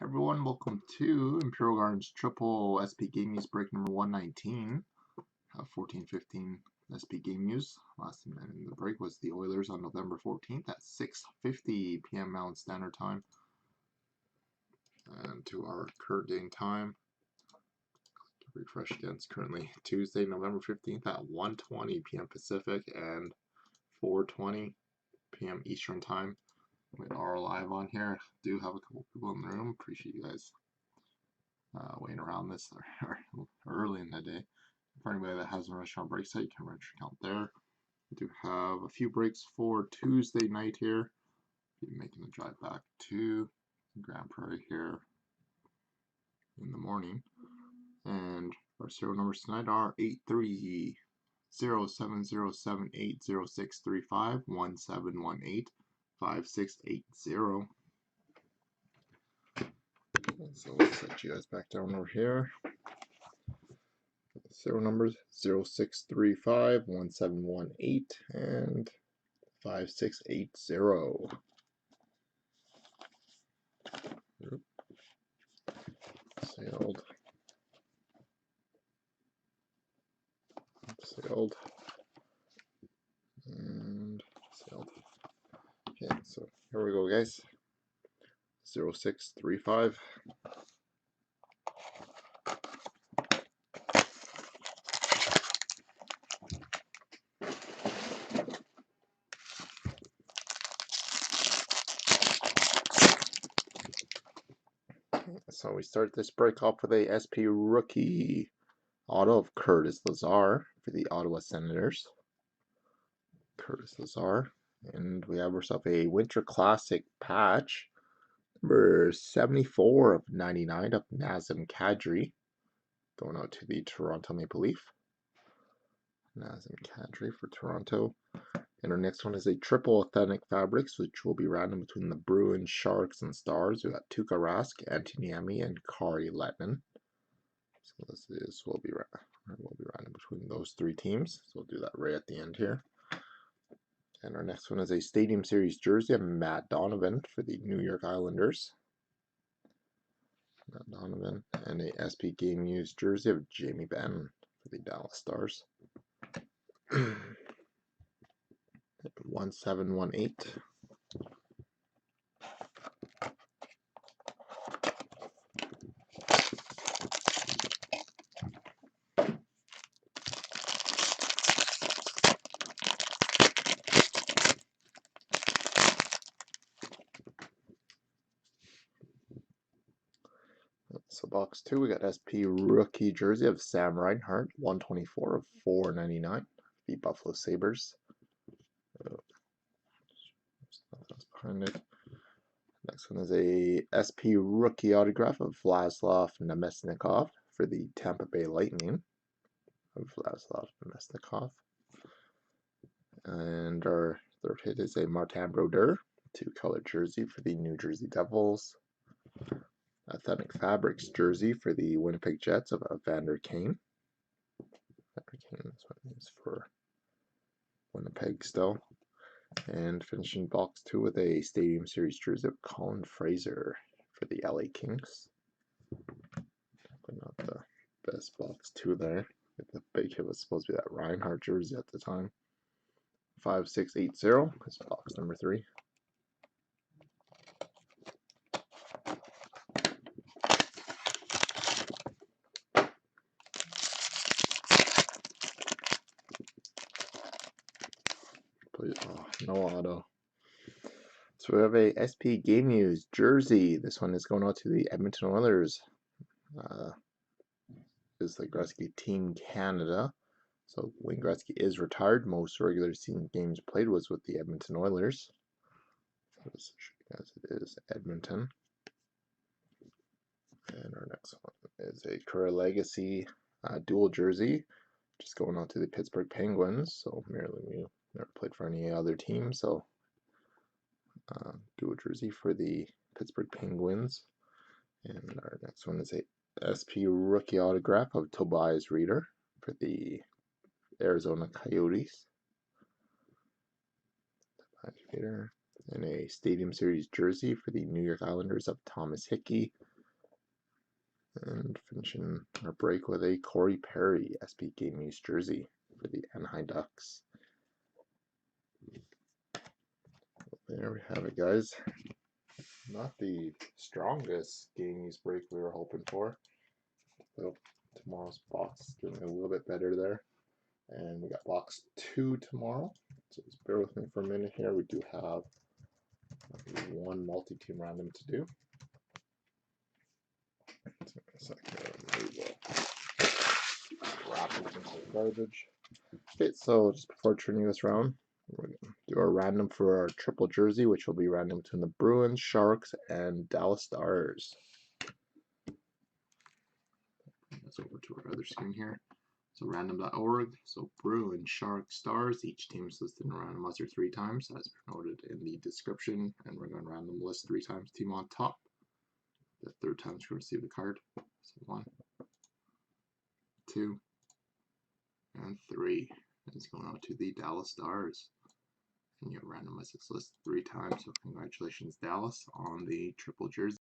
Everyone, welcome to Imperial Gardens Triple SP Game News break number 119. 14-15 SP Game News. Last in the break was the Oilers on November 14th at 6:50 p.m. Mountain Standard Time. And to our current date time, refresh again, it's currently Tuesday, November 15th at 1:20 p.m. Pacific and 4:20 p.m. Eastern Time. We are live on here. Do have a couple people in the room. Appreciate you guys waiting around this early in the day. For anybody that has a restaurant break site, you can rent your account there. We do have a few breaks for Tuesday night here. Be making the drive back to Grand Prairie here in the morning. And our serial numbers tonight are 83 0707 80635 1718 5680. So let's set you guys back down over here. Serial numbers 0635 1718 and 5680. Sailed. And sailed. Okay, so here we go, guys. 0635. So we start this break off with a SP rookie auto of Curtis Lazar for the Ottawa Senators. Curtis Lazar. And we have ourselves a Winter Classic patch, number 74 of 99 of Nazem Kadri, going out to the Toronto Maple Leaf. Nazem Kadri for Toronto. And our next one is a triple authentic fabrics, which will be random between the Bruins, Sharks, and Stars. We got Tuukka Rask, Antoniemi, and Kari Lettinen. So this will be random between those three teams. So we'll do that right at the end here. And our next one is a Stadium Series jersey of Matt Donovan for the New York Islanders. Matt Donovan. And a SP Game News jersey of Jamie Benn for the Dallas Stars. 1718. So box 2, we got SP rookie jersey of Sam Reinhart, 124 of 499, the Buffalo Sabres. There's nothing else behind it. Next one is a SP rookie autograph of Vladislav Namestnikov for the Tampa Bay Lightning. Vladislav Namestnikov. And our third hit is a Martin Brodeur, 2-color jersey for the New Jersey Devils. Authentic Fabrics jersey for the Winnipeg Jets of Evander Kane. Evander Kane is what it means for Winnipeg still. And finishing box 2 with a Stadium Series jersey of Colin Fraser for the LA Kings. Definitely not the best box 2 there. The big hit was supposed to be that Reinhardt jersey at the time. 5680 is box number 3. Oh, no auto. So we have a SP Game News jersey. This one is going out to the Edmonton Oilers. Is the Gretzky Team Canada. So Wayne Gretzky is retired. Most regular season games played was with the Edmonton Oilers. So this as it is Edmonton. And our next one is a Career Legacy dual jersey, just going out to the Pittsburgh Penguins. So merely we never played for any other team, so dual jersey for the Pittsburgh Penguins. And our next one is a SP rookie autograph of Tobias Reeder for the Arizona Coyotes. Tobias Reeder. And a Stadium Series jersey for the New York Islanders of Thomas Hickey. And finishing our break with a Corey Perry SP Game Used jersey for the Anaheim Ducks. There we have it, guys. Not the strongest game used break we were hoping for. So tomorrow's box is doing a little bit better there. And we got box 2 tomorrow. So just bear with me for a minute here. We do have one multi-team random to do. So we will wrap it into the garbage. Okay, so just before turning this around, we're going to do our random for our triple jersey, which will be random between the Bruins, Sharks, and Dallas Stars. Bring this over to our other screen here. So random.org, so Bruins, Sharks, Stars, each team is listed in a randomizer 3 times, as noted in the description, and we're going to random list 3 times team on top. The 3rd time you'll receive the card. So 1, 2, and 3. And it's going out to the Dallas Stars. And you randomize this list 3 times, so congratulations Dallas on the triple jersey.